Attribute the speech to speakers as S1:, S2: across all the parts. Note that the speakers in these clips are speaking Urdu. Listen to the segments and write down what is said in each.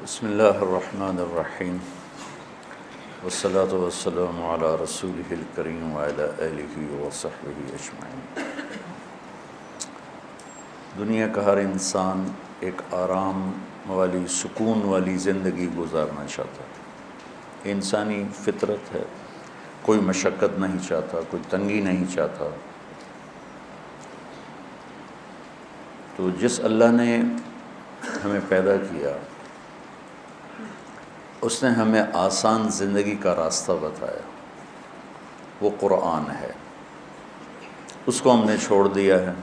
S1: بسم اللہ الرحمن الرحیم والصلاة والسلام علی رسولہ الکریم وعلی آلہ وصحبہ اجمعین۔ دنیا کا ہر انسان ایک آرام والی سکون والی زندگی گزارنا چاہتا ہے، انسانی فطرت ہے، کوئی مشقت نہیں چاہتا، کوئی تنگی نہیں چاہتا۔ تو جس اللہ نے ہمیں پیدا کیا اس نے ہمیں آسان زندگی کا راستہ بتایا، وہ قرآن ہے، اس کو ہم نے چھوڑ دیا ہے۔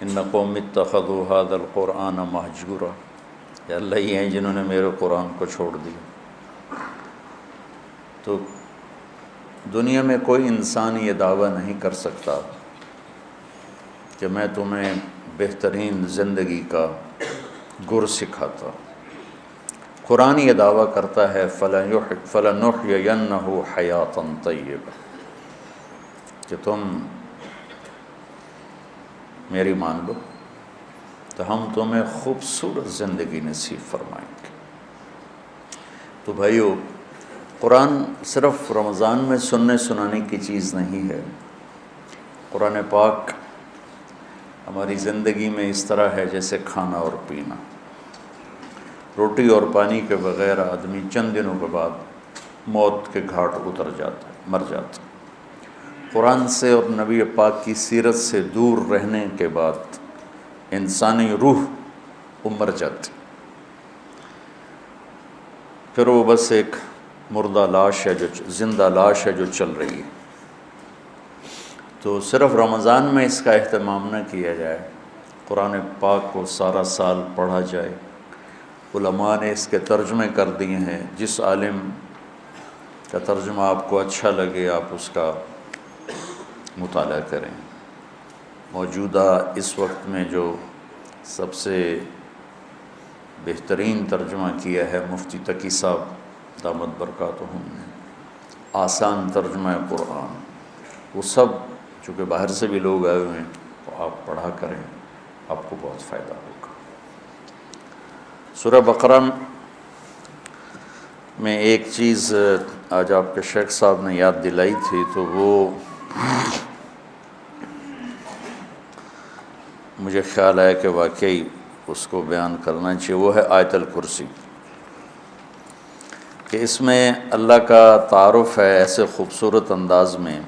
S1: ان قوم اتخذوا هذا القرآن مہجورا، یا اللہ ہی ہیں جنہوں نے میرے قرآن کو چھوڑ دیا۔ تو دنیا میں کوئی انسان یہ دعویٰ نہیں کر سکتا کہ میں تمہیں بہترین زندگی کا گر سکھاتا۔ قرآن یہ دعویٰ کرتا ہے فَلَنُحْيِيَنَّهُ حَيَاةً طَيِّبَةً، کہ تم میری مان لو تو ہم تمہیں خوبصورت زندگی نصیب فرمائیں گے۔ تو بھائیو، قرآن صرف رمضان میں سننے سنانے کی چیز نہیں ہے۔ قرآن پاک ہماری زندگی میں اس طرح ہے جیسے کھانا اور پینا۔ روٹی اور پانی کے بغیر آدمی چند دنوں کے بعد موت کے گھاٹ اتر جاتا ہے، مر جاتا ہے۔ قرآن سے اور نبی پاک کی سیرت سے دور رہنے کے بعد انسانی روح مر جاتی، پھر وہ بس ایک مردہ لاش ہے، جو زندہ لاش ہے جو چل رہی ہے۔ تو صرف رمضان میں اس کا اہتمام نہ کیا جائے، قرآن پاک کو سارا سال پڑھا جائے۔ علماء نے اس کے ترجمے کر دیے ہیں، جس عالم کا ترجمہ آپ کو اچھا لگے آپ اس کا مطالعہ کریں۔ موجودہ اس وقت میں جو سب سے بہترین ترجمہ کیا ہے مفتی تقی صاحب دامت برکاتہم نے، آسان ترجمہ قرآن، وہ سب چونکہ باہر سے بھی لوگ آئے ہوئے ہیں تو آپ پڑھا کریں، آپ کو بہت فائدہ ہوگا۔ سورہ بقرہ میں ایک چیز آج آپ کے شیخ صاحب نے یاد دلائی تھی، تو وہ مجھے خیال آیا کہ واقعی اس کو بیان کرنا چاہیے۔ وہ ہے آیت الکرسی، کہ اس میں اللہ کا تعارف ہے ایسے خوبصورت انداز میں۔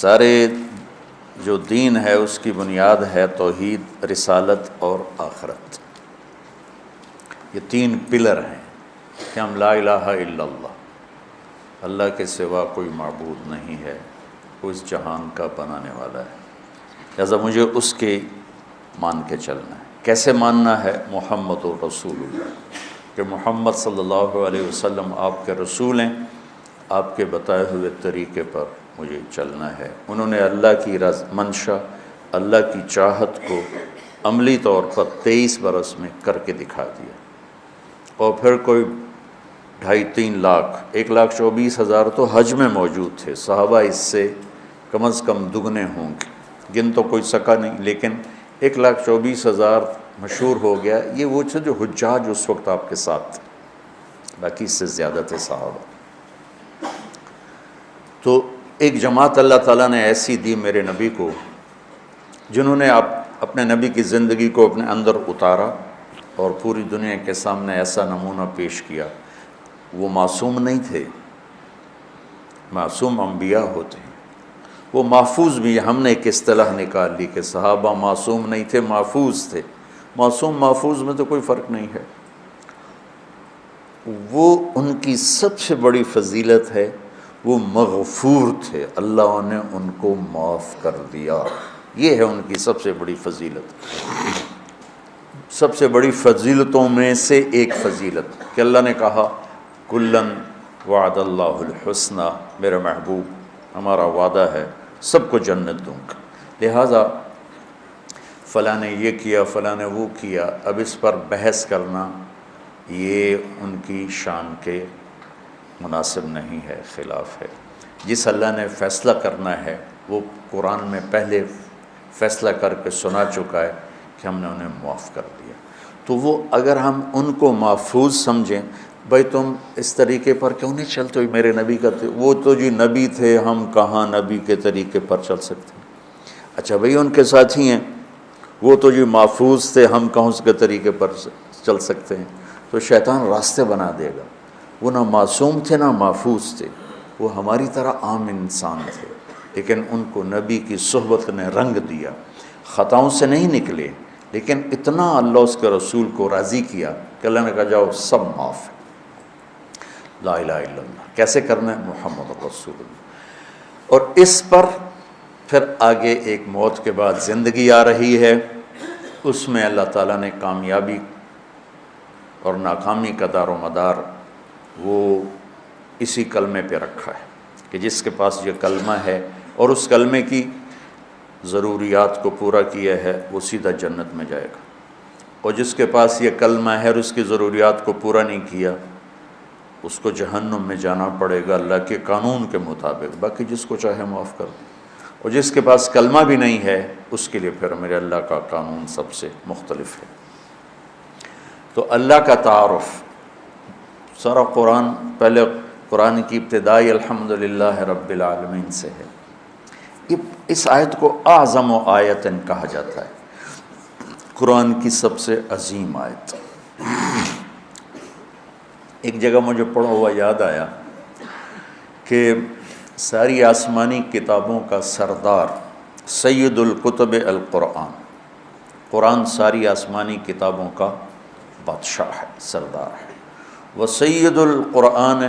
S1: سارے جو دین ہے اس کی بنیاد ہے توحید، رسالت اور آخرت۔ یہ تین پلر ہیں کہ ہم لا الہ الا اللہ، اللہ کے سوا کوئی معبود نہیں ہے، وہ اس جہان کا بنانے والا ہے، لہذا مجھے اس کے مان کے چلنا ہے۔ کیسے ماننا ہے؟ محمد رسول اللہ، کہ محمد صلی اللہ علیہ وسلم آپ کے رسول ہیں، آپ کے بتائے ہوئے طریقے پر مجھے چلنا ہے۔ انہوں نے اللہ کی منشا، اللہ کی چاہت کو عملی طور پر 23 برس میں کر کے دکھا دیا، اور پھر کوئی 2.5-3 لاکھ 1,24,000 تو حج میں موجود تھے، صحابہ اس سے کم از کم دگنے ہوں گے، گن تو کوئی سکا نہیں، لیکن 1,24,000 مشہور ہو گیا۔ یہ وہ تھے جو حجاج اس وقت آپ کے ساتھ تھے، باقی اس سے زیادہ تھے صحابہ۔ تو ایک جماعت اللہ تعالیٰ نے ایسی دی میرے نبی کو، جنہوں نے اپنے نبی کی زندگی کو اپنے اندر اتارا اور پوری دنیا کے سامنے ایسا نمونہ پیش کیا۔ وہ معصوم نہیں تھے، معصوم انبیاء ہوتے ہیں، وہ محفوظ بھی۔ ہم نے ایک اصطلاح نکال لی کہ صحابہ معصوم نہیں تھے، محفوظ تھے۔ معصوم محفوظ میں تو کوئی فرق نہیں ہے۔ وہ ان کی سب سے بڑی فضیلت ہے، وہ مغفور تھے، اللہ نے ان کو معاف کر دیا۔ یہ ہے ان کی سب سے بڑی فضیلت۔ سب سے بڑی فضیلتوں میں سے ایک فضیلت کہ اللہ نے کہا کلن وعد اللہ الحسنى، میرے محبوب ہمارا وعدہ ہے سب کو جنت دوں گا، لہٰذا فلاں نے یہ کیا فلاں نے وہ کیا، اب اس پر بحث کرنا یہ ان کی شان کے مناسب نہیں ہے، خلاف ہے۔ جس اللہ نے فیصلہ کرنا ہے وہ قرآن میں پہلے فیصلہ کر کے سنا چکا ہے کہ ہم نے انہیں معاف کر دیا۔ تو وہ اگر ہم ان کو محفوظ سمجھیں، بھائی تم اس طریقے پر کیوں نہیں چلتے ہو، میرے نبی کا وہ تو جی نبی تھے، ہم کہاں نبی کے طریقے پر چل سکتے ہیں۔ اچھا بھائی ان کے ساتھی ہیں، وہ تو جی محفوظ تھے، ہم کہاں اس کے طریقے پر چل سکتے ہیں، تو شیطان راستے بنا دے گا۔ وہ نہ معصوم تھے نہ محفوظ تھے، وہ ہماری طرح عام انسان تھے، لیکن ان کو نبی کی صحبت نے رنگ دیا۔ خطاؤں سے نہیں نکلے، لیکن اتنا اللہ اس کے رسول کو راضی کیا کہ اللہ نے کہا جاؤ سب معاف ہے، لا الہ الا اللہ کیسے کرنا ہے، محمد رسول اللہ۔ اور اس پر پھر آگے ایک موت کے بعد زندگی آ رہی ہے، اس میں اللہ تعالیٰ نے کامیابی اور ناکامی کا دار و مدار وہ اسی کلمے پہ رکھا ہے کہ جس کے پاس یہ کلمہ ہے اور اس کلمے کی ضروریات کو پورا کیا ہے وہ سیدھا جنت میں جائے گا، اور جس کے پاس یہ کلمہ ہے اور اس کی ضروریات کو پورا نہیں کیا اس کو جہنم میں جانا پڑے گا اللہ کے قانون کے مطابق، باقی جس کو چاہے معاف کر دے۔ اور جس کے پاس کلمہ بھی نہیں ہے اس کے لیے پھر میرے اللہ کا قانون سب سے مختلف ہے۔ تو اللہ کا تعارف سارا قرآن، پہلے قرآن کی ابتدائی الحمدللہ رب العالمین سے ہے۔ اس آیت کو اعظم و آیتن کہا جاتا ہے، قرآن کی سب سے عظیم آیت۔ ایک جگہ مجھے پڑھا ہوا یاد آیا کہ ساری آسمانی کتابوں کا سردار سید الکتب القرآن، قرآن ساری آسمانی کتابوں کا بادشاہ ہے، سردار ہے۔ وسید القرآن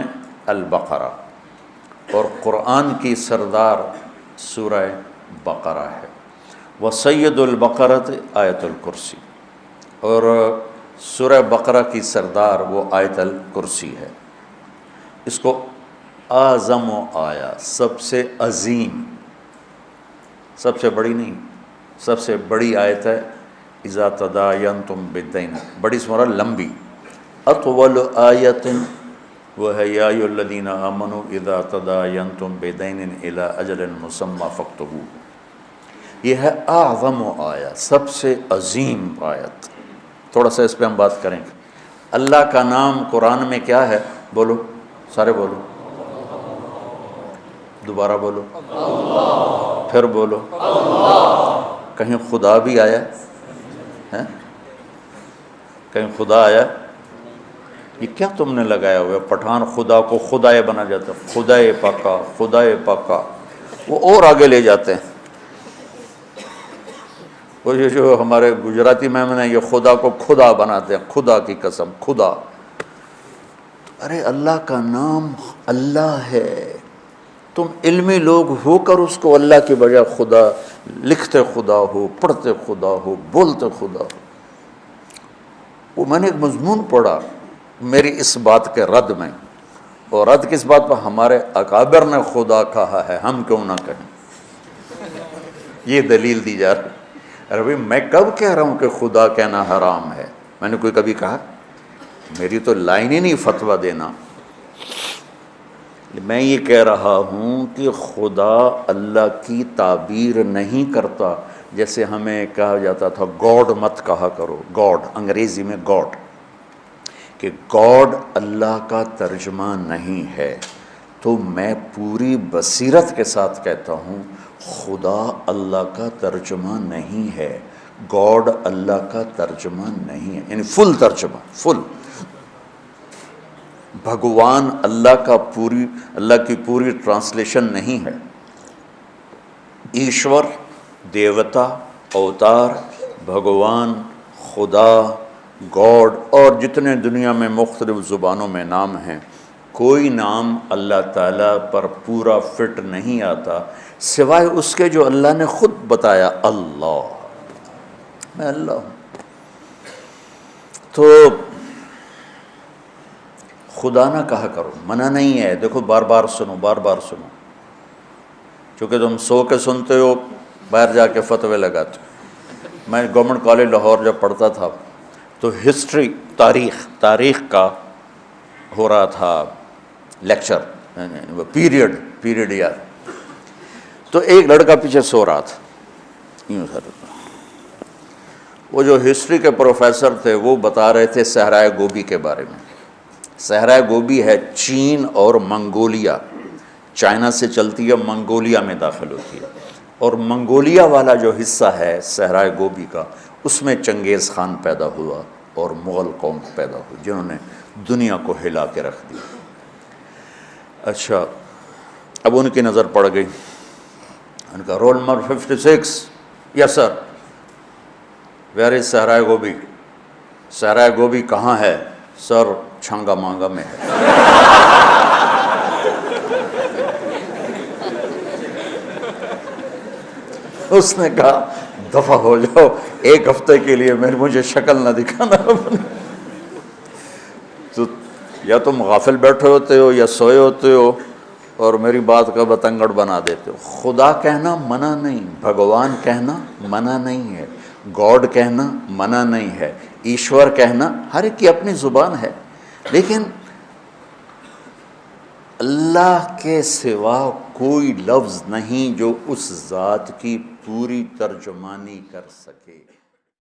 S1: البقرہ، اور قرآن کی سردار سورہ بقرہ ہے۔ وسید البقرۃ آیت الکرسی، اور سورہ بقرہ کی سردار وہ آیت الکرسی ہے۔ اس کو اعظم و آیا، سب سے عظیم، سب سے بڑی نہیں، سب سے بڑی آیت ہے اذا تداینتم بدین، بڑی سورہ لمبی۔ اطول آیت وہ ہے یا ایھا الذین آمنوا اذا تداینتم بدین الی اجل مسمی فاکتبوہ، یہ ہے اعظم و آیا، سب سے عظیم آیت۔ تھوڑا سا اس پہ ہم بات کریں گے۔ اللہ کا نام قرآن میں کیا ہے؟ بولو سارے بولو، دوبارہ بولو، پھر بولو، کہیں خدا بھی آیا ہے؟ کہیں خدا آیا؟ یہ کیا تم نے لگایا ہوا ہے؟ پٹھان خدا کو خدائے بنا جاتا ہے، خدائے پاکا، خدائے پاکا، وہ اور آگے لے جاتے ہیں۔ وہ یہ جو ہمارے گجراتی میں نے یہ خدا کو خدا بناتے ہیں، خدا کی قسم خدا۔ ارے اللہ کا نام اللہ ہے، تم علمی لوگ ہو کر اس کو اللہ کے بجائے خدا لکھتے، خدا ہو، پڑھتے خدا ہو، بولتے خدا ہو۔ وہ میں نے ایک مضمون پڑھا میری اس بات کے رد میں، اور رد کس بات پر؟ ہمارے اکابر نے خدا کہا ہے، ہم کیوں نہ کہیں؟ یہ دلیل دی جا رہی۔ ارے بھائی میں کب کہہ رہا ہوں کہ خدا کہنا حرام ہے؟ میں نے کوئی کبھی کہا؟ میری تو لائن ہی نہیں فتویٰ دینا۔ میں یہ کہہ رہا ہوں کہ خدا اللہ کی تعبیر نہیں کرتا، جیسے ہمیں کہا جاتا تھا گاڈ مت کہا کرو، گاڈ انگریزی میں گاڈ، کہ گاڈ اللہ کا ترجمہ نہیں ہے۔ تو میں پوری بصیرت کے ساتھ کہتا ہوں خدا اللہ کا ترجمہ نہیں ہے، گاڈ اللہ کا ترجمہ نہیں ہے، یعنی فل ترجمہ، فل بھگوان اللہ کی پوری ٹرانسلیشن نہیں ہے۔ ایشور، دیوتا، اوتار، بھگوان، خدا، گاڈ، اور جتنے دنیا میں مختلف زبانوں میں نام ہیں، کوئی نام اللہ تعالیٰ پر پورا فٹ نہیں آتا سوائے اس کے جو اللہ نے خود بتایا، اللہ، میں اللہ ہوں۔ تو خدا نہ کہا کرو، منع نہیں ہے، دیکھو بار بار سنو، بار بار سنو، چونکہ تم سو کے سنتے ہو، باہر جا کے فتوے لگاتے ہو۔ میں گورنمنٹ کالج لاہور جب پڑھتا تھا تو ہسٹری، تاریخ کا ہو رہا تھا لیکچر، پیریڈ یار، تو ایک لڑکا پیچھے سو رہا تھا، یوں سر، وہ جو ہسٹری کے پروفیسر تھے وہ بتا رہے تھے صحرائے گوبی کے بارے میں. صحرائے گوبی ہے چین اور منگولیا، چائنا سے چلتی ہے، منگولیا میں داخل ہوتی ہے، اور منگولیا والا جو حصہ ہے صحرائے گوبی کا، اس میں چنگیز خان پیدا ہوا اور مغل قوم پیدا ہوئی جنہوں نے دنیا کو ہلا کے رکھ دیا. اچھا، اب ان کی نظر پڑ گئی، ان کا roll number 56، yes sir, where is صحرائے گوبی؟ صحرائے گوبی کہاں ہے سر؟ چھانگا مانگا میں ہے. اس نے کہا دفع ہو جاؤ، ایک ہفتے کے لیے مجھے شکل نہ دکھانا. تو یا تم غافل بیٹھے ہوتے ہو یا سوئے ہوتے ہو اور میری بات کا بتنگڑ بنا دیتے ہو. خدا کہنا منع نہیں، بھگوان کہنا منع نہیں ہے، گاڈ کہنا منع نہیں ہے، ایشور کہنا، ہر ایک کی اپنی زبان ہے، لیکن اللہ کے سوا کوئی لفظ نہیں جو اس ذات کی پوری ترجمانی کر سکے.